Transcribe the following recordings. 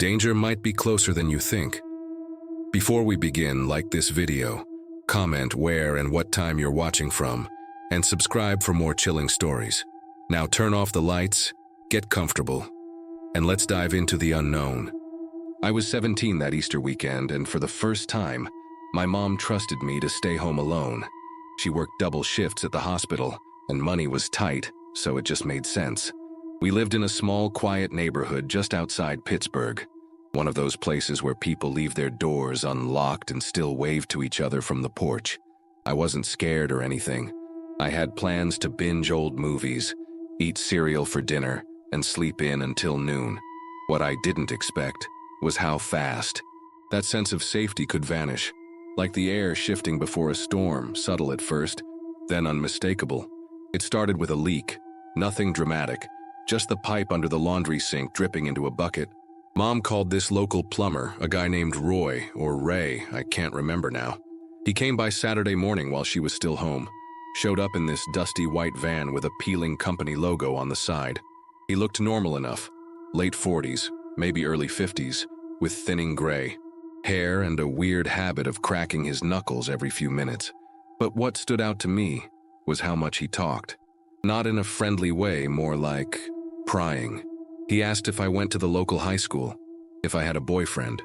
Danger might be closer than you think. Before we begin, like this video, comment where and what time you're watching from, and subscribe for more chilling stories. Now turn off the lights, get comfortable, and let's dive into the unknown. I was 17 that Easter weekend, and for the first time, my mom trusted me to stay home alone. She worked double shifts at the hospital, and money was tight, so it just made sense. We lived in a small, quiet neighborhood just outside Pittsburgh, one of those places where people leave their doors unlocked and still wave to each other from the porch. I wasn't scared or anything. I had plans to binge old movies, eat cereal for dinner, and sleep in until noon. What I didn't expect was how fast that sense of safety could vanish, like the air shifting before a storm, subtle at first, then unmistakable. It started with a leak, nothing dramatic, just the pipe under the laundry sink dripping into a bucket. Mom called this local plumber, a guy named Roy, or Ray, I can't remember now. He came by Saturday morning while she was still home, showed up in this dusty white van with a peeling company logo on the side. He looked normal enough, late 40s, maybe early 50s, with thinning gray hair and a weird habit of cracking his knuckles every few minutes. But what stood out to me was how much he talked. Not in a friendly way, more like prying. He asked if I went to the local high school, if I had a boyfriend,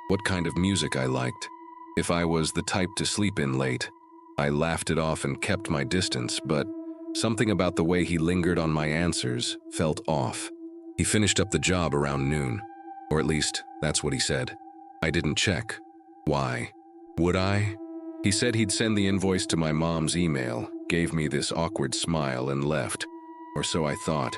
what kind of music I liked, if I was the type to sleep in late. I laughed it off and kept my distance, but something about the way he lingered on my answers felt off. He finished up the job around noon, or at least that's what he said. I didn't check. Why? Would I? He said he'd send the invoice to my mom's email, gave me this awkward smile and left, or so I thought.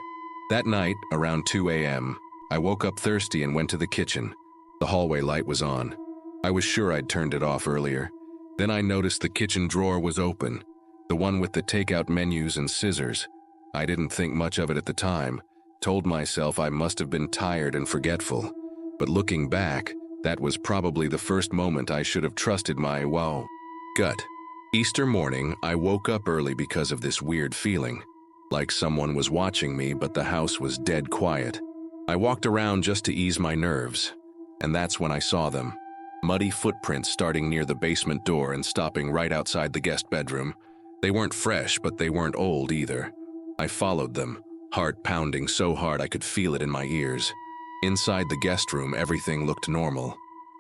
That night, around 2 a.m., I woke up thirsty and went to the kitchen. The hallway light was on. I was sure I'd turned it off earlier. Then I noticed the kitchen drawer was open, the one with the takeout menus and scissors. I didn't think much of it at the time, told myself I must have been tired and forgetful. But looking back, that was probably the first moment I should have trusted my, gut. Easter morning, I woke up early because of this weird feeling, like someone was watching me, but the house was dead quiet. I walked around just to ease my nerves, and that's when I saw them. Muddy footprints starting near the basement door and stopping right outside the guest bedroom. They weren't fresh, but they weren't old either. I followed them, heart pounding so hard I could feel it in my ears. Inside the guest room, everything looked normal,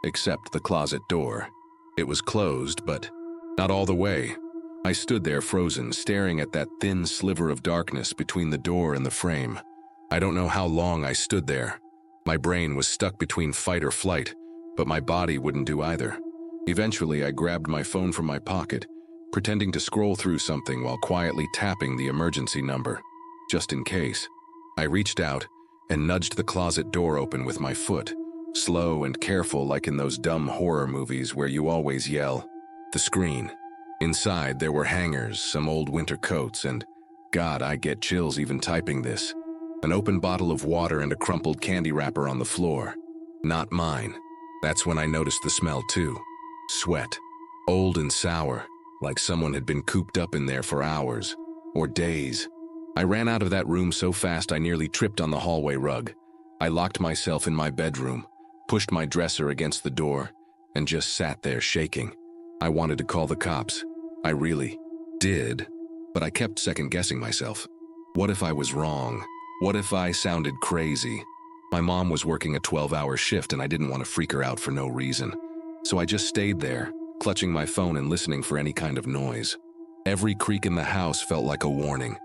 except the closet door. It was closed, but not all the way. I stood there frozen, staring at that thin sliver of darkness between the door and the frame. I don't know how long I stood there. My brain was stuck between fight or flight, but my body wouldn't do either. Eventually, I grabbed my phone from my pocket, pretending to scroll through something while quietly tapping the emergency number, just in case. I reached out and nudged the closet door open with my foot, slow and careful like in those dumb horror movies where you always yell. The screen. Inside, there were hangers, some old winter coats, and, God, I get chills even typing this, an open bottle of water and a crumpled candy wrapper on the floor. Not mine. That's when I noticed the smell too. Sweat. Old and sour, like someone had been cooped up in there for hours, or days. I ran out of that room so fast I nearly tripped on the hallway rug. I locked myself in my bedroom, pushed my dresser against the door, and just sat there shaking. I wanted to call the cops. I really did, but I kept second-guessing myself. What if I was wrong? What if I sounded crazy? My mom was working a 12-hour shift and I didn't want to freak her out for no reason. So I just stayed there, clutching my phone and listening for any kind of noise. Every creak in the house felt like a warning.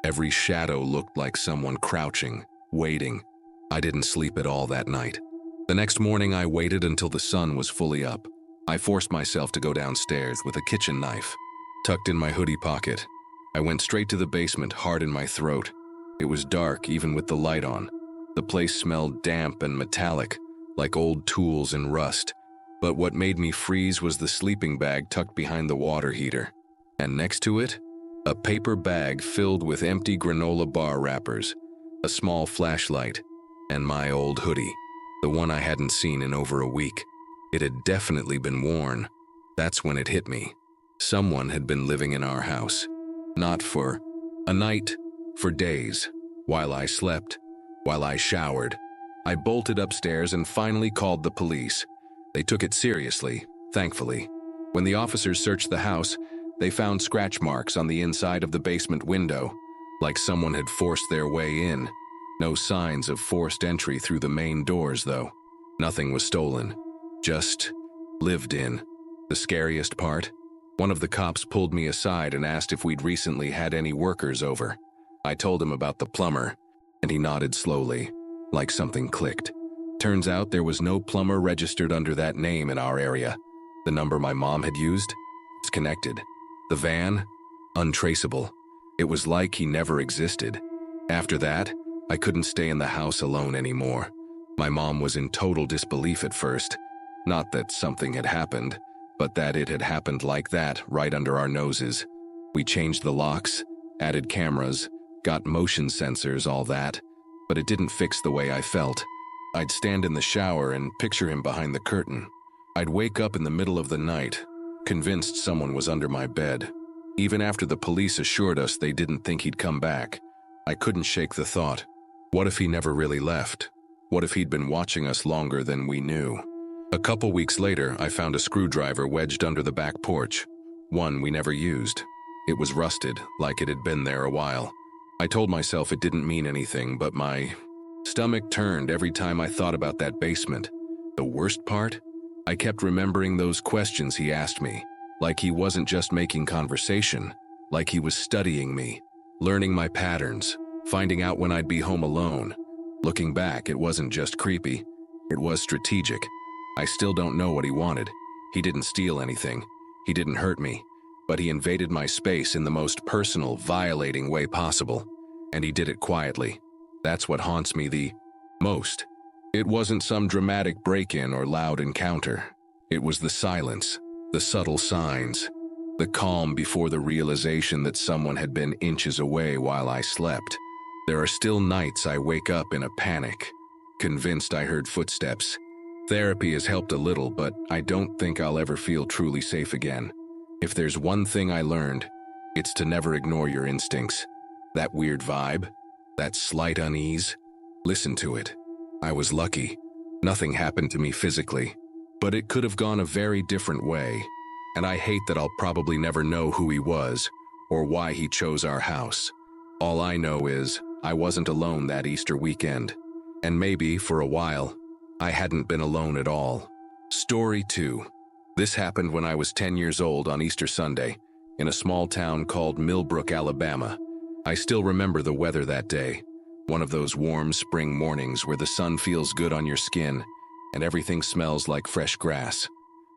Every shadow looked like someone crouching, waiting. I didn't sleep at all that night. The next morning I waited until the sun was fully up. I forced myself to go downstairs with a kitchen knife tucked in my hoodie pocket. I went straight to the basement, heart in my throat. It was dark, even with the light on. The place smelled damp and metallic, like old tools and rust. But what made me freeze was the sleeping bag tucked behind the water heater. And next to it, a paper bag filled with empty granola bar wrappers, a small flashlight, and my old hoodie, the one I hadn't seen in over a week. It had definitely been worn. That's when it hit me. Someone had been living in our house. Not for a night, for days. While I slept, while I showered, I bolted upstairs and finally called the police. They took it seriously, thankfully. When the officers searched the house, they found scratch marks on the inside of the basement window, like someone had forced their way in. No signs of forced entry through the main doors, though. Nothing was stolen, just lived in. The scariest part? One of the cops pulled me aside and asked if we'd recently had any workers over. I told him about the plumber, and he nodded slowly, like something clicked. Turns out there was no plumber registered under that name in our area. The number my mom had used? It's connected. The van? Untraceable. It was like he never existed. After that, I couldn't stay in the house alone anymore. My mom was in total disbelief at first. Not that something had happened, but that it had happened like that, right under our noses. We changed the locks, added cameras, got motion sensors, all that, but it didn't fix the way I felt. I'd stand in the shower and picture him behind the curtain. I'd wake up in the middle of the night, convinced someone was under my bed. Even after the police assured us they didn't think he'd come back, I couldn't shake the thought. What if he never really left? What if he'd been watching us longer than we knew? A couple weeks later, I found a screwdriver wedged under the back porch. One we never used. It was rusted, like it had been there a while. I told myself it didn't mean anything, but my stomach turned every time I thought about that basement. The worst part? I kept remembering those questions he asked me, like he wasn't just making conversation, like he was studying me, learning my patterns, finding out when I'd be home alone. Looking back, it wasn't just creepy, it was strategic. I still don't know what he wanted. He didn't steal anything. He didn't hurt me. But he invaded my space in the most personal, violating way possible. And he did it quietly. That's what haunts me the most. It wasn't some dramatic break-in or loud encounter. It was the silence, the subtle signs, the calm before the realization that someone had been inches away while I slept. There are still nights I wake up in a panic, convinced I heard footsteps. Therapy has helped a little, but I don't think I'll ever feel truly safe again. If there's one thing I learned, it's to never ignore your instincts. That weird vibe, that slight unease, listen to it. I was lucky. Nothing happened to me physically, but it could have gone a very different way. And I hate that I'll probably never know who he was or why he chose our house. All I know is I wasn't alone that Easter weekend. And maybe, for a while, I hadn't been alone at all. Story 2. This happened when I was 10 years old on Easter Sunday, in a small town called Millbrook, Alabama. I still remember the weather that day. One of those warm spring mornings where the sun feels good on your skin and everything smells like fresh grass.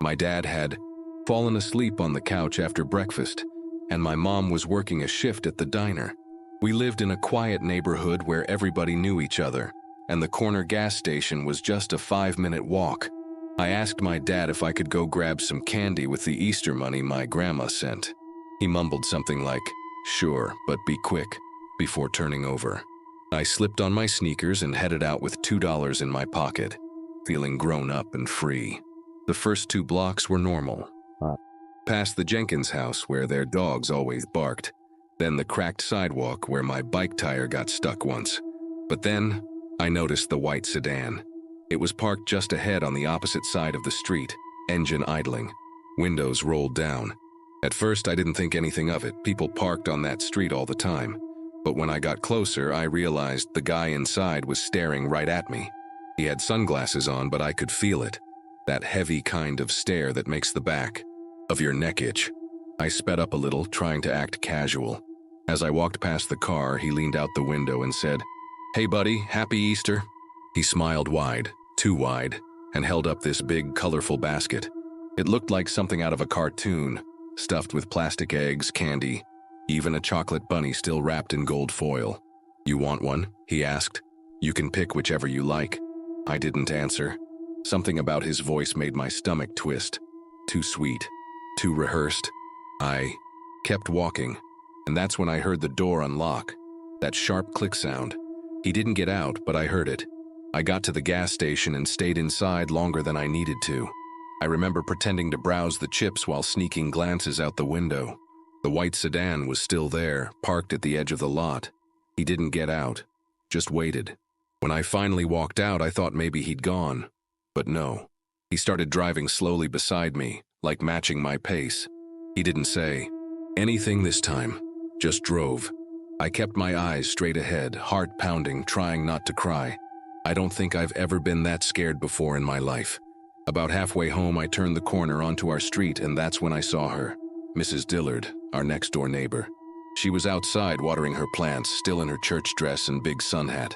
My dad had fallen asleep on the couch after breakfast, and my mom was working a shift at the diner. We lived in a quiet neighborhood where everybody knew each other, and the corner gas station was just a 5-minute walk. I asked my dad if I could go grab some candy with the Easter money my grandma sent. He mumbled something like, "Sure, but be quick," before turning over. I slipped on my sneakers and headed out with $2 in my pocket, feeling grown up and free. The first 2 blocks were normal. Past the Jenkins house where their dogs always barked, then the cracked sidewalk where my bike tire got stuck once. But then, I noticed the white sedan. It was parked just ahead on the opposite side of the street, engine idling, windows rolled down. At first, I didn't think anything of it. People parked on that street all the time. But when I got closer, I realized the guy inside was staring right at me. He had sunglasses on, but I could feel it. That heavy kind of stare that makes the back of your neck itch. I sped up a little, trying to act casual. As I walked past the car, he leaned out the window and said, "Hey buddy, happy Easter." He smiled wide, too wide, and held up this big, colorful basket. It looked like something out of a cartoon, stuffed with plastic eggs, candy, even a chocolate bunny still wrapped in gold foil. "You want one?" he asked. "You can pick whichever you like." I didn't answer. Something about his voice made my stomach twist. Too sweet, too rehearsed. I kept walking, and that's when I heard the door unlock. That sharp click sound. He didn't get out, but I heard it. I got to the gas station and stayed inside longer than I needed to. I remember pretending to browse the chips while sneaking glances out the window. The white sedan was still there, parked at the edge of the lot. He didn't get out, just waited. When I finally walked out, I thought maybe he'd gone. But no. He started driving slowly beside me, like matching my pace. He didn't say anything this time, just drove. I kept my eyes straight ahead, heart pounding, trying not to cry. I don't think I've ever been that scared before in my life. About halfway home, I turned the corner onto our street, and that's when I saw her. Mrs. Dillard, our next-door neighbor. She was outside watering her plants, still in her church dress and big sun hat.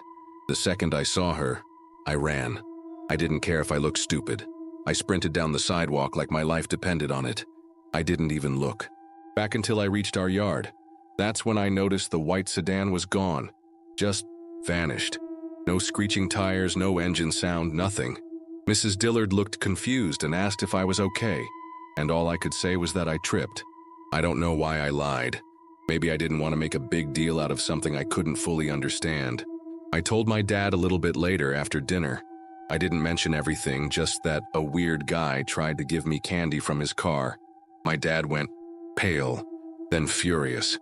The second I saw her, I ran. I didn't care if I looked stupid. I sprinted down the sidewalk like my life depended on it. I didn't even look. Back until I reached our yard. That's when I noticed the white sedan was gone. Just vanished. No screeching tires, no engine sound, nothing. Mrs. Dillard looked confused and asked if I was okay, and all I could say was that I tripped. I don't know why I lied. Maybe I didn't want to make a big deal out of something I couldn't fully understand. I told my dad a little bit later after dinner. I didn't mention everything, just that a weird guy tried to give me candy from his car. My dad went pale, then furious.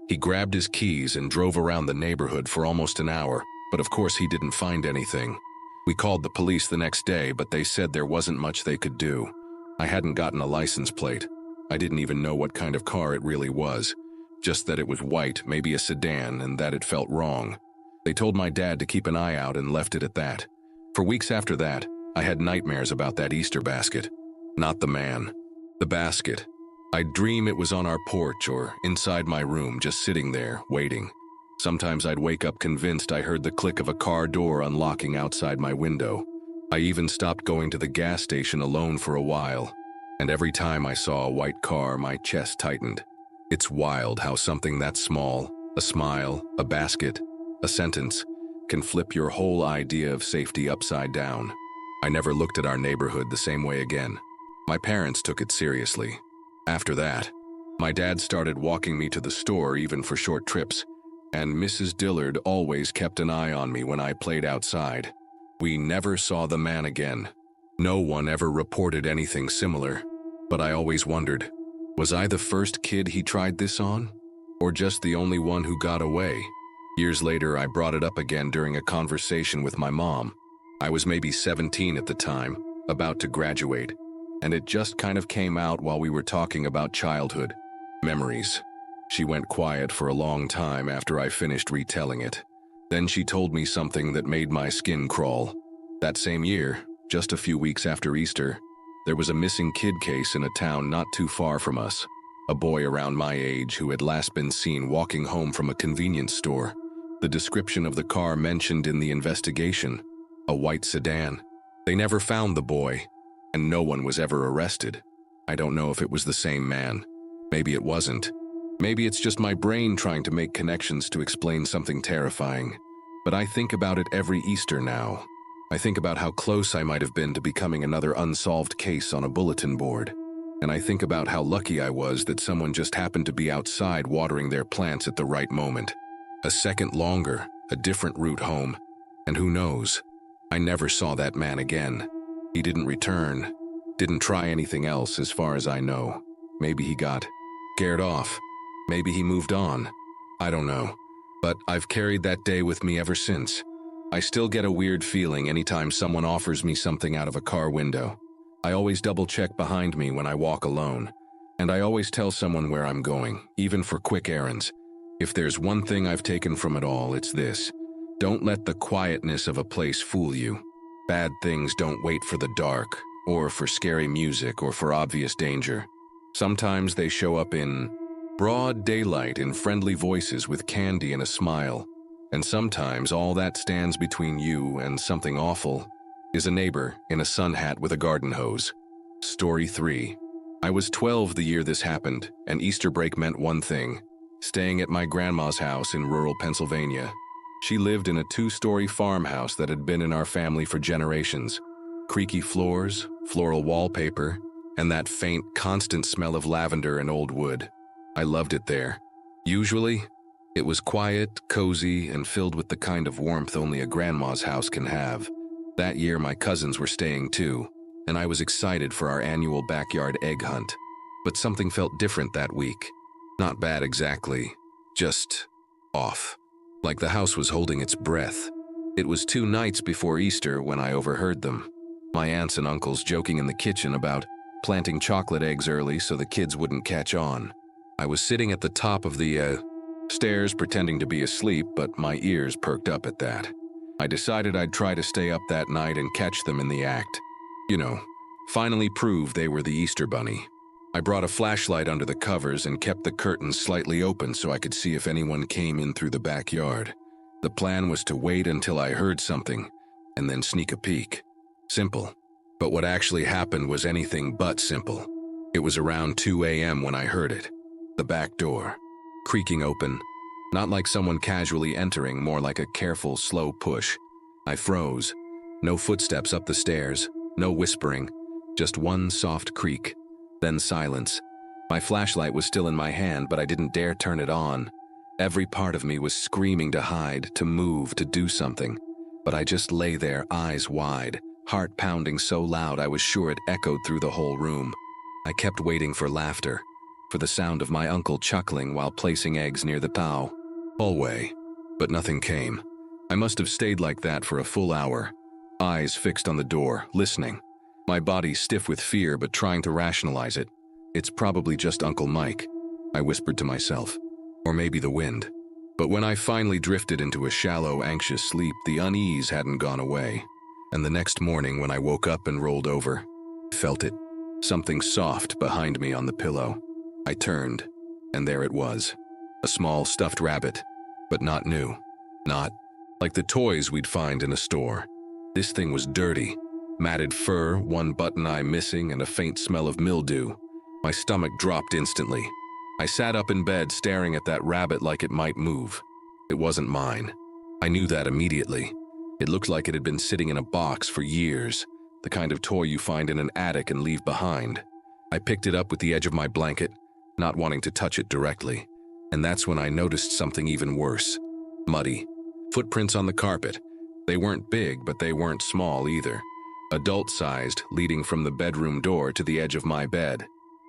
He grabbed his keys and drove around the neighborhood for almost an hour, but of course he didn't find anything. We called the police the next day, but they said there wasn't much they could do. I hadn't gotten a license plate. I didn't even know what kind of car it really was. Just that it was white, maybe a sedan, and that it felt wrong. They told my dad to keep an eye out and left it at that. For weeks after that, I had nightmares about that Easter basket. Not the man. The basket. I'd dream it was on our porch or inside my room, just sitting there, waiting. Sometimes I'd wake up convinced I heard the click of a car door unlocking outside my window. I even stopped going to the gas station alone for a while. And every time I saw a white car, my chest tightened. It's wild how something that small, a smile, a basket, a sentence, can flip your whole idea of safety upside down. I never looked at our neighborhood the same way again. My parents took it seriously. After that, my dad started walking me to the store even for short trips, and Mrs. Dillard always kept an eye on me when I played outside. We never saw the man again. No one ever reported anything similar, but I always wondered, was I the first kid he tried this on? Or just the only one who got away? Years later, I brought it up again during a conversation with my mom. I was maybe 17 at the time, about to graduate, and it just kind of came out while we were talking about childhood memories. She went quiet for a long time after I finished retelling it. Then she told me something that made my skin crawl. That same year, just a few weeks after Easter, there was a missing kid case in a town not too far from us. A boy around my age who had last been seen walking home from a convenience store. The description of the car mentioned in the investigation, a white sedan. They never found the boy, and no one was ever arrested. I don't know if it was the same man. Maybe it wasn't. Maybe it's just my brain trying to make connections to explain something terrifying. But I think about it every Easter now. I think about how close I might have been to becoming another unsolved case on a bulletin board. And I think about how lucky I was that someone just happened to be outside watering their plants at the right moment. A second longer, a different route home. And who knows? I never saw that man again. He didn't return. Didn't try anything else as far as I know. Maybe he got scared off. Maybe he moved on. I don't know. But I've carried that day with me ever since. I still get a weird feeling anytime someone offers me something out of a car window. I always double-check behind me when I walk alone. And I always tell someone where I'm going, even for quick errands. If there's one thing I've taken from it all, it's this. Don't let the quietness of a place fool you. Bad things don't wait for the dark, or for scary music, or for obvious danger. Sometimes they show up in broad daylight in friendly voices with candy and a smile. And sometimes all that stands between you and something awful is a neighbor in a sun hat with a garden hose. Story 3. I was 12 the year this happened, and Easter break meant one thing: staying at my grandma's house in rural Pennsylvania. She lived in a 2-story farmhouse that had been in our family for generations. Creaky floors, floral wallpaper, and that faint, constant smell of lavender and old wood. I loved it there. Usually, it was quiet, cozy, and filled with the kind of warmth only a grandma's house can have. That year, my cousins were staying too, and I was excited for our annual backyard egg hunt. But something felt different that week. Not bad exactly, just off. Like the house was holding its breath. It was 2 nights before Easter when I overheard them. My aunts and uncles joking in the kitchen about planting chocolate eggs early so the kids wouldn't catch on. I was sitting at the top of the stairs pretending to be asleep, but my ears perked up at that. I decided I'd try to stay up that night and catch them in the act. You know, finally prove they were the Easter Bunny. I brought a flashlight under the covers and kept the curtains slightly open so I could see if anyone came in through the backyard. The plan was to wait until I heard something and then sneak a peek. Simple. But what actually happened was anything but simple. It was around 2 a.m. when I heard it. The back door, creaking open, not like someone casually entering, more like a careful, slow push. I froze. No footsteps up the stairs, no whispering, just one soft creak, then silence. My flashlight was still in my hand, but I didn't dare turn it on. Every part of me was screaming to hide, to move, to do something. But I just lay there, eyes wide, heart pounding so loud I was sure it echoed through the whole room. I kept waiting for laughter, for the sound of my uncle chuckling while placing eggs near the hallway. But nothing came. I must have stayed like that for a full hour, eyes fixed on the door, listening. My body stiff with fear but trying to rationalize it. It's probably just Uncle Mike, I whispered to myself. Or maybe the wind. But when I finally drifted into a shallow, anxious sleep, the unease hadn't gone away. And the next morning when I woke up and rolled over, I felt it. Something soft behind me on the pillow. I turned, and there it was. A small stuffed rabbit, but not new. Not like the toys we'd find in a store. This thing was dirty. Matted fur, one button eye missing, and a faint smell of mildew. My stomach dropped instantly. I sat up in bed staring at that rabbit like it might move. It wasn't mine. I knew that immediately. It looked like it had been sitting in a box for years, the kind of toy you find in an attic and leave behind. I picked it up with the edge of my blanket, not wanting to touch it directly. And that's when I noticed something even worse. Muddy. Footprints on the carpet. They weren't big, but they weren't small either. Adult-sized, leading from the bedroom door to the edge of my bed.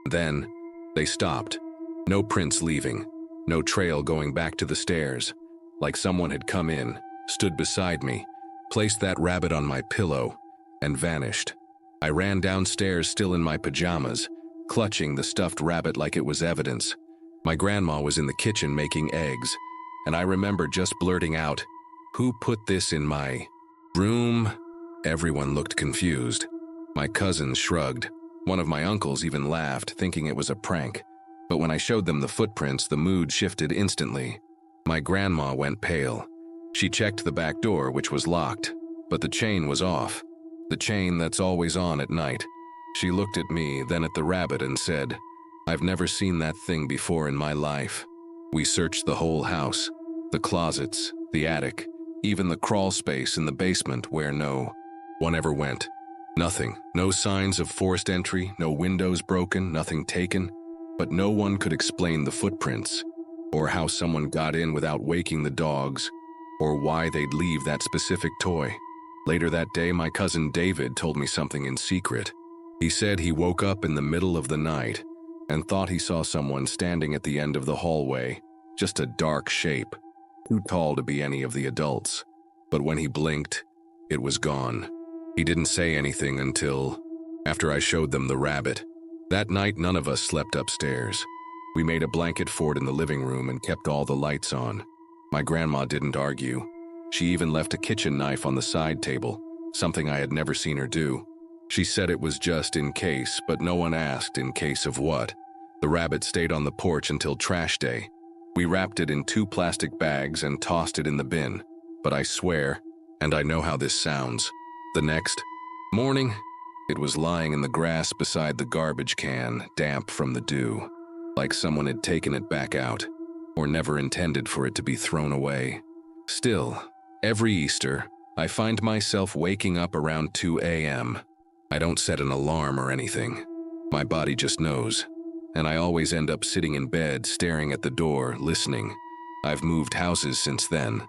Then, they stopped. No prints leaving. No trail going back to the stairs. Like someone had come in, stood beside me, placed that rabbit on my pillow, and vanished. I ran downstairs still in my pajamas, clutching the stuffed rabbit like it was evidence. My grandma was in the kitchen making eggs, and I remember just blurting out, "Who put this in my room?" Everyone looked confused. My cousins shrugged. One of my uncles even laughed, thinking it was a prank. But when I showed them the footprints, the mood shifted instantly. My grandma went pale. She checked the back door, which was locked, but the chain was off. The chain that's always on at night. She looked at me, then at the rabbit and said, "I've never seen that thing before in my life." We searched the whole house, the closets, the attic, even the crawl space in the basement where no one ever went. Nothing, no signs of forced entry, no windows broken, nothing taken. But no one could explain the footprints, or how someone got in without waking the dogs, or why they'd leave that specific toy. Later that day, my cousin David told me something in secret. He said he woke up in the middle of the night and thought he saw someone standing at the end of the hallway, just a dark shape, too tall to be any of the adults. But when he blinked, it was gone. He didn't say anything until after I showed them the rabbit. That night, none of us slept upstairs. We made a blanket fort in the living room and kept all the lights on. My grandma didn't argue. She even left a kitchen knife on the side table, something I had never seen her do. She said it was just in case, but no one asked in case of what. The rabbit stayed on the porch until trash day. We wrapped it in 2 plastic bags and tossed it in the bin. But I swear, and I know how this sounds, the next morning, it was lying in the grass beside the garbage can, damp from the dew, like someone had taken it back out, or never intended for it to be thrown away. Still, every Easter, I find myself waking up around 2 a.m. I don't set an alarm or anything. My body just knows, and I always end up sitting in bed, staring at the door, listening. I've moved houses since then.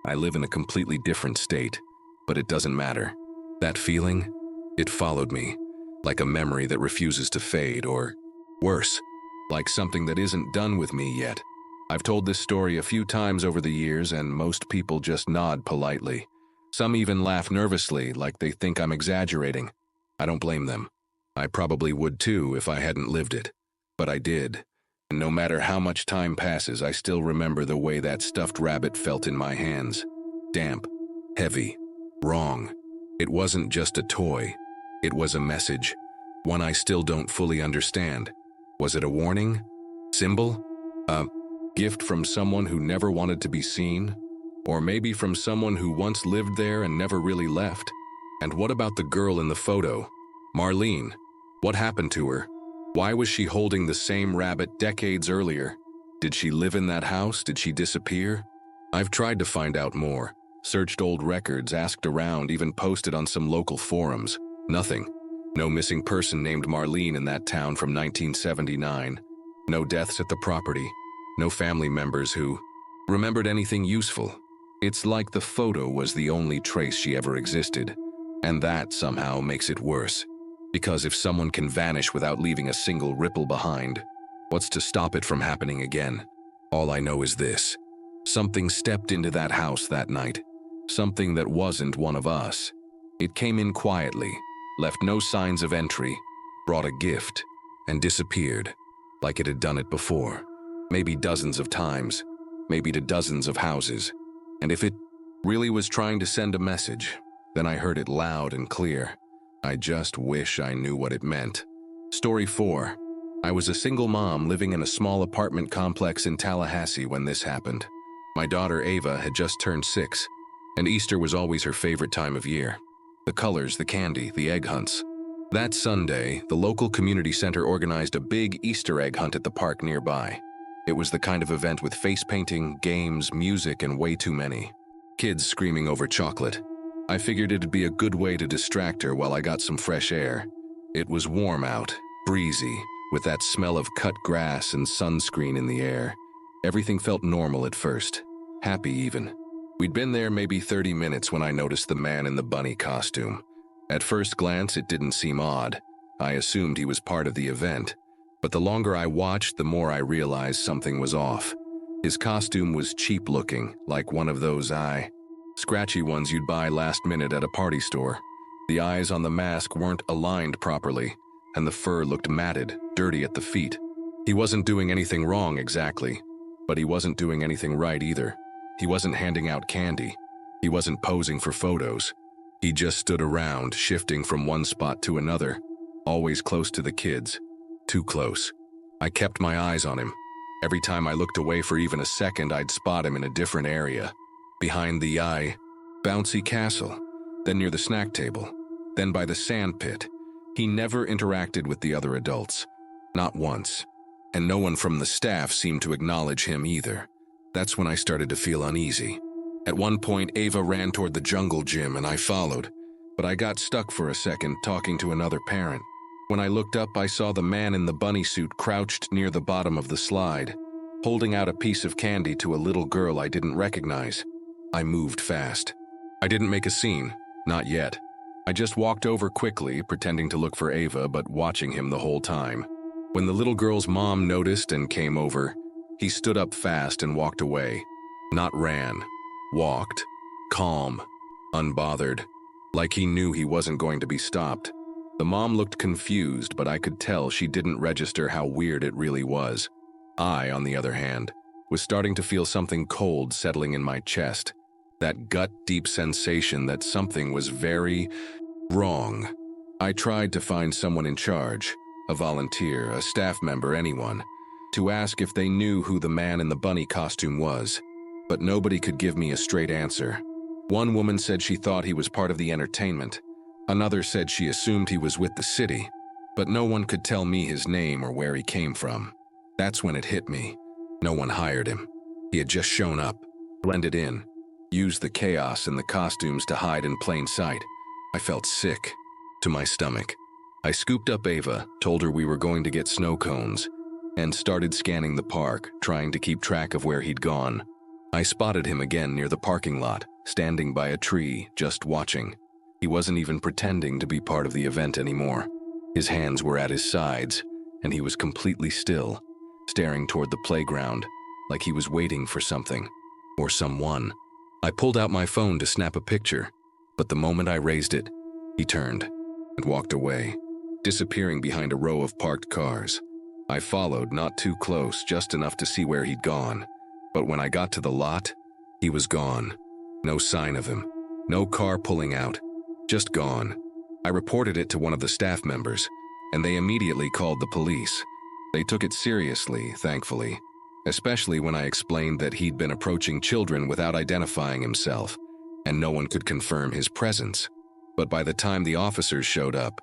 I live in a completely different state, but it doesn't matter. That feeling? It followed me, like a memory that refuses to fade, or worse, like something that isn't done with me yet. I've told this story a few times over the years, and most people just nod politely. Some even laugh nervously, like they think I'm exaggerating. I don't blame them. I probably would too if I hadn't lived it. But I did. And no matter how much time passes, I still remember the way that stuffed rabbit felt in my hands. Damp, heavy, wrong. It wasn't just a toy. It was a message. One I still don't fully understand. Was it a warning? Symbol? A gift from someone who never wanted to be seen? Or maybe from someone who once lived there and never really left? And what about the girl in the photo? Marlene. What happened to her? Why was she holding the same rabbit decades earlier? Did she live in that house? Did she disappear? I've tried to find out more. Searched old records, asked around, even posted on some local forums. Nothing. No missing person named Marlene in that town from 1979. No deaths at the property. No family members who remembered anything useful. It's like the photo was the only trace she ever existed. And that somehow makes it worse. Because if someone can vanish without leaving a single ripple behind, what's to stop it from happening again? All I know is this. Something stepped into that house that night. Something that wasn't one of us. It came in quietly, left no signs of entry, brought a gift, and disappeared, like it had done it before. Maybe dozens of times, maybe to dozens of houses. And if it really was trying to send a message, then I heard it loud and clear. I just wish I knew what it meant. Story 4. I was a single mom living in a small apartment complex in Tallahassee when this happened. My daughter Ava had just turned 6, and Easter was always her favorite time of year. The colors, the candy, the egg hunts. That Sunday, the local community center organized a big Easter egg hunt at the park nearby. It was the kind of event with face painting, games, music, and way too many kids screaming over chocolate. I figured it'd be a good way to distract her while I got some fresh air. It was warm out, breezy, with that smell of cut grass and sunscreen in the air. Everything felt normal at first, happy even. We'd been there maybe 30 minutes when I noticed the man in the bunny costume. At first glance, it didn't seem odd. I assumed he was part of the event. But the longer I watched, the more I realized something was off. His costume was cheap looking, like one of those scratchy ones you'd buy last minute at a party store. The eyes on the mask weren't aligned properly, and the fur looked matted, dirty at the feet. He wasn't doing anything wrong exactly, but he wasn't doing anything right either. He wasn't handing out candy. He wasn't posing for photos. He just stood around, shifting from one spot to another, always close to the kids. Too close. I kept my eyes on him. Every time I looked away for even a second, I'd spot him in a different area. Behind the bouncy castle, then near the snack table, then by the sand pit. He never interacted with the other adults. Not once. And no one from the staff seemed to acknowledge him either. That's when I started to feel uneasy. At one point, Ava ran toward the jungle gym and I followed, but I got stuck for a second talking to another parent. When I looked up, I saw the man in the bunny suit crouched near the bottom of the slide, holding out a piece of candy to a little girl I didn't recognize. I moved fast. I didn't make a scene, not yet. I just walked over quickly, pretending to look for Ava, but watching him the whole time. When the little girl's mom noticed and came over, he stood up fast and walked away. Not ran. Walked. Calm. Unbothered. Like he knew he wasn't going to be stopped. The mom looked confused, but I could tell she didn't register how weird it really was. I, on the other hand, was starting to feel something cold settling in my chest. That gut-deep sensation that something was very wrong. I tried to find someone in charge, a volunteer, a staff member, anyone, to ask if they knew who the man in the bunny costume was. But nobody could give me a straight answer. One woman said she thought he was part of the entertainment. Another said she assumed he was with the city, but no one could tell me his name or where he came from. That's when it hit me. No one hired him. He had just shown up, blended in, used the chaos and the costumes to hide in plain sight. I felt sick to my stomach. I scooped up Ava, told her we were going to get snow cones, and started scanning the park, trying to keep track of where he'd gone. I spotted him again near the parking lot, standing by a tree, just watching. He wasn't even pretending to be part of the event anymore. His hands were at his sides, and he was completely still, staring toward the playground, like he was waiting for something, or someone. I pulled out my phone to snap a picture, But the moment I raised it, he turned and walked away, disappearing behind a row of parked cars. I followed, not too close, just enough to see where he'd gone. But when I got to the lot, he was gone. No sign of him. No car pulling out. Just gone. I reported it to one of the staff members, and they immediately called the police. They took it seriously, thankfully, especially when I explained that he'd been approaching children without identifying himself, and no one could confirm his presence. But by the time the officers showed up,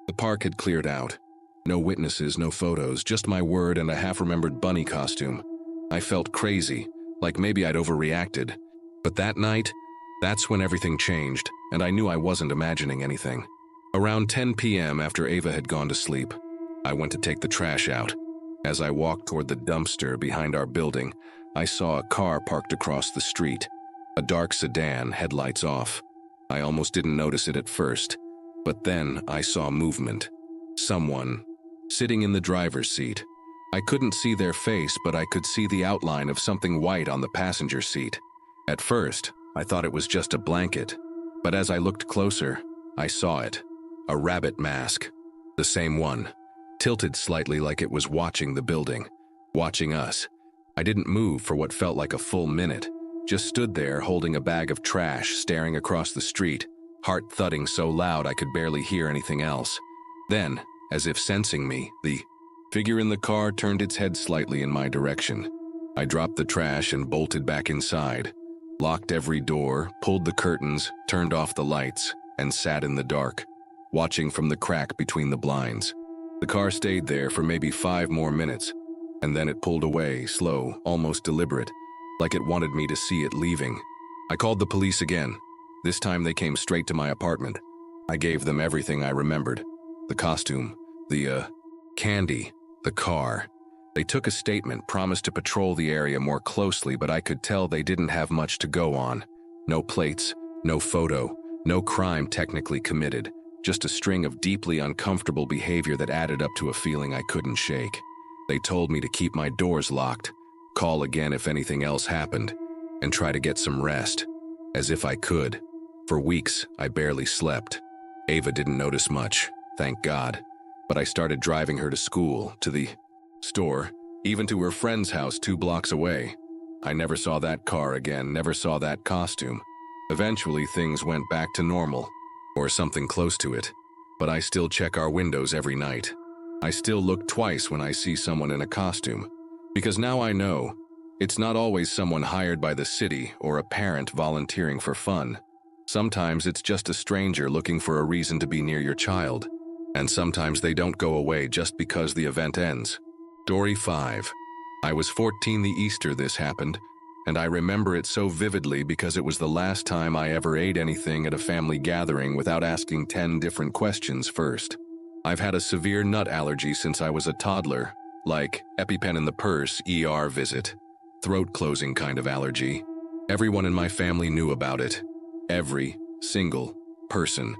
the park had cleared out. No witnesses, no photos, just my word and a half-remembered bunny costume. I felt crazy, like maybe I'd overreacted. But that night, that's when everything changed, and I knew I wasn't imagining anything. Around 10 p.m. after Ava had gone to sleep, I went to take the trash out. As I walked toward the dumpster behind our building, I saw a car parked across the street. A dark sedan, headlights off. I almost didn't notice it at first, but then I saw movement. Someone sitting in the driver's seat. I couldn't see their face, but I could see the outline of something white on the passenger seat. At first, I thought it was just a blanket, but as I looked closer, I saw it. A rabbit mask. The same one. Tilted slightly like it was watching the building. Watching us. I didn't move for what felt like a full minute. Just stood there holding a bag of trash, staring across the street, heart thudding so loud I could barely hear anything else. Then, as if sensing me, the figure in the car turned its head slightly in my direction. I dropped the trash and bolted back inside, locked every door, pulled the curtains, turned off the lights, and sat in the dark, watching from the crack between the blinds. The car stayed there for maybe 5 more minutes, and then it pulled away, slow, almost deliberate, like it wanted me to see it leaving. I called the police again. This time they came straight to my apartment. I gave them everything I remembered. The costume, the candy, the car. They took a statement, promised to patrol the area more closely, but I could tell they didn't have much to go on. No plates, no photo, no crime technically committed, just a string of deeply uncomfortable behavior that added up to a feeling I couldn't shake. They told me to keep my doors locked, call again if anything else happened, and try to get some rest, as if I could. For weeks, I barely slept. Ava didn't notice much, thank God, but I started driving her to school, to the store, even to her friend's house 2 blocks away. I never saw that car again, never saw that costume. Eventually, things went back to normal, or something close to it, but I still check our windows every night. I still look twice when I see someone in a costume, because now I know it's not always someone hired by the city or a parent volunteering for fun. Sometimes it's just a stranger looking for a reason to be near your child, and sometimes they don't go away just because the event ends. Story 5. I was 14 the Easter this happened, and I remember it so vividly because it was the last time I ever ate anything at a family gathering without asking 10 different questions first. I've had a severe nut allergy since I was a toddler, like EpiPen in the purse, ER visit, throat closing kind of allergy. Everyone in my family knew about it. Every single person.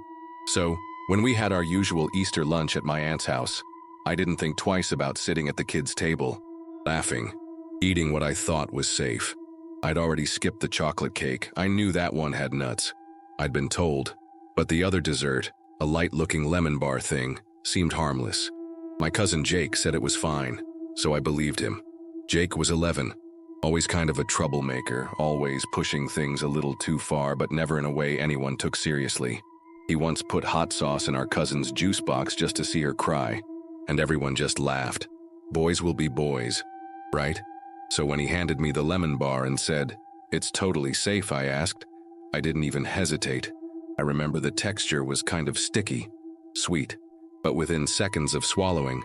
So, when we had our usual Easter lunch at my aunt's house, I didn't think twice about sitting at the kids' table, laughing, eating what I thought was safe. I'd already skipped the chocolate cake. I knew that one had nuts. I'd been told. But the other dessert, a light-looking lemon bar thing, seemed harmless. My cousin Jake said it was fine, so I believed him. Jake was 11. Always kind of a troublemaker, always pushing things a little too far, but never in a way anyone took seriously. He once put hot sauce in our cousin's juice box just to see her cry, and everyone just laughed. Boys will be boys, right? So when he handed me the lemon bar and said, "It's totally safe," I asked. I didn't even hesitate. I remember the texture was kind of sticky, sweet, but within seconds of swallowing,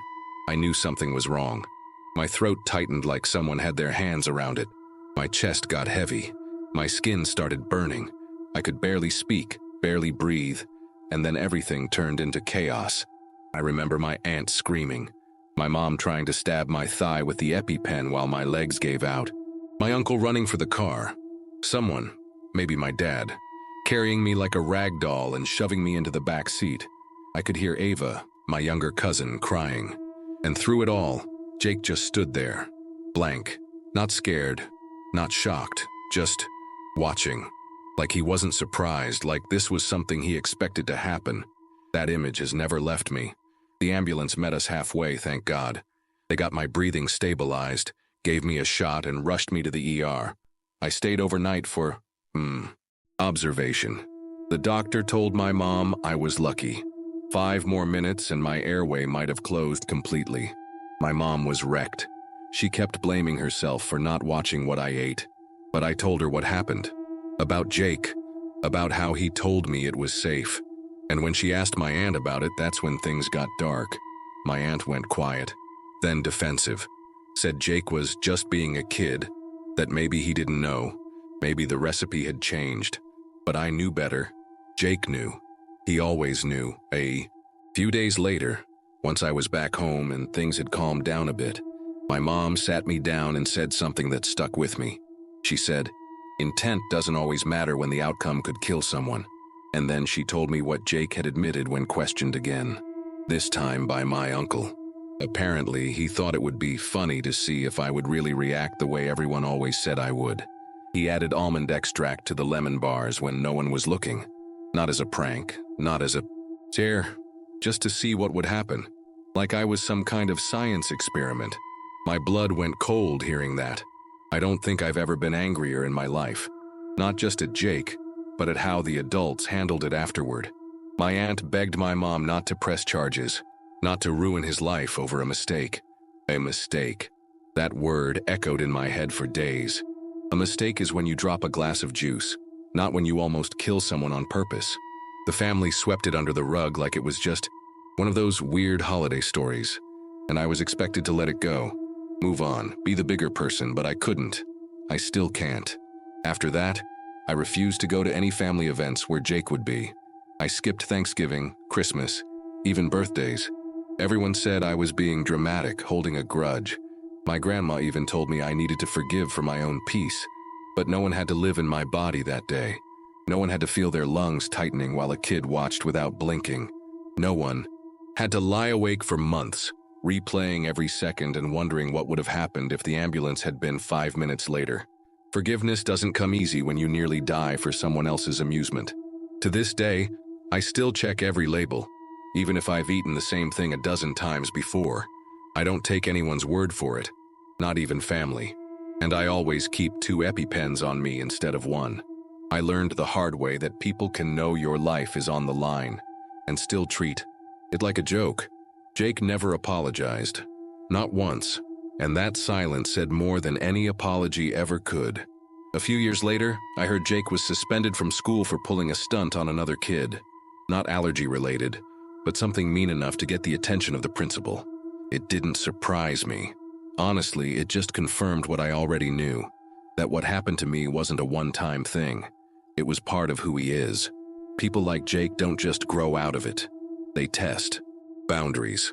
I knew something was wrong. My throat tightened like someone had their hands around it. My chest got heavy. My skin started burning. I could barely speak, barely breathe, and then everything turned into chaos. I remember my aunt screaming, my mom trying to stab my thigh with the EpiPen while my legs gave out, my uncle running for the car, someone, maybe my dad, carrying me like a rag doll and shoving me into the back seat. I could hear Ava, my younger cousin, crying. And through it all, Jake just stood there, blank, not scared, not shocked, just watching. Like he wasn't surprised, like this was something he expected to happen. That image has never left me. The ambulance met us halfway, thank God. They got my breathing stabilized, gave me a shot, and rushed me to the ER. I stayed overnight for, observation. The doctor told my mom I was lucky. 5 more minutes and my airway might have closed completely. My mom was wrecked. She kept blaming herself for not watching what I ate. But I told her what happened. About Jake. About how he told me it was safe. And when she asked my aunt about it, that's when things got dark. My aunt went quiet, then defensive. Said Jake was just being a kid, that maybe he didn't know. Maybe the recipe had changed. But I knew better. Jake knew. He always knew. A few days later, once I was back home and things had calmed down a bit, my mom sat me down and said something that stuck with me. She said, "Intent doesn't always matter when the outcome could kill someone." And then she told me what Jake had admitted when questioned again, this time by my uncle. Apparently, he thought it would be funny to see if I would really react the way everyone always said I would. He added almond extract to the lemon bars when no one was looking. Not as a prank, not as a scare, just to see what would happen. Like I was some kind of science experiment. My blood went cold hearing that. I don't think I've ever been angrier in my life. Not just at Jake, but at how the adults handled it afterward. My aunt begged my mom not to press charges, not to ruin his life over a mistake. A mistake. That word echoed in my head for days. A mistake is when you drop a glass of juice, not when you almost kill someone on purpose. The family swept it under the rug like it was just one of those weird holiday stories, and I was expected to let it go. Move on, be the bigger person, but I couldn't. I still can't. After that, I refused to go to any family events where Jake would be. I skipped Thanksgiving, Christmas, even birthdays. Everyone said I was being dramatic, holding a grudge. My grandma even told me I needed to forgive for my own peace. But no one had to live in my body that day. No one had to feel their lungs tightening while a kid watched without blinking. No one had to lie awake for months, replaying every second and wondering what would have happened if the ambulance had been 5 minutes later. Forgiveness doesn't come easy when you nearly die for someone else's amusement. To this day, I still check every label, even if I've eaten the same thing a dozen times before. I don't take anyone's word for it, not even family. And I always keep 2 EpiPens on me instead of 1. I learned the hard way that people can know your life is on the line and still treat it like a joke. Jake never apologized, not once, and that silence said more than any apology ever could. A few years later, I heard Jake was suspended from school for pulling a stunt on another kid. Not allergy-related, but something mean enough to get the attention of the principal. It didn't surprise me. Honestly, it just confirmed what I already knew, that what happened to me wasn't a one-time thing. It was part of who he is. People like Jake don't just grow out of it. They test boundaries.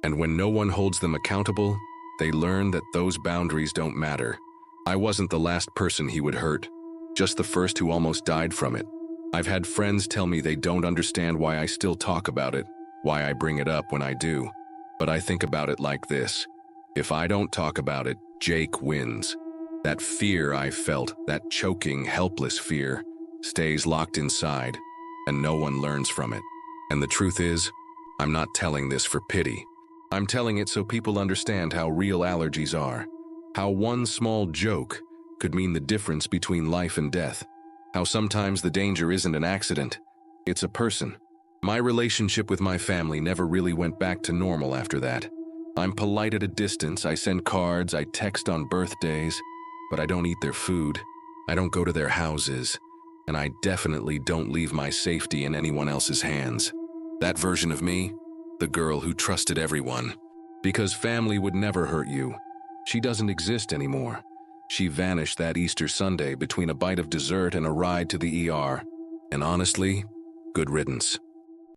And when no one holds them accountable, they learn that those boundaries don't matter. I wasn't the last person he would hurt, just the first who almost died from it. I've had friends tell me they don't understand why I still talk about it, why I bring it up when I do. But I think about it like this. If I don't talk about it, Jake wins. That fear I felt, that choking, helpless fear, stays locked inside, and no one learns from it. And the truth is, I'm not telling this for pity. I'm telling it so people understand how real allergies are, how one small joke could mean the difference between life and death, how sometimes the danger isn't an accident, it's a person. My relationship with my family never really went back to normal after that. I'm polite at a distance, I send cards, I text on birthdays, but I don't eat their food, I don't go to their houses, and I definitely don't leave my safety in anyone else's hands. That version of me, the girl who trusted everyone. Because family would never hurt you. She doesn't exist anymore. She vanished that Easter Sunday between a bite of dessert and a ride to the ER. And honestly, good riddance.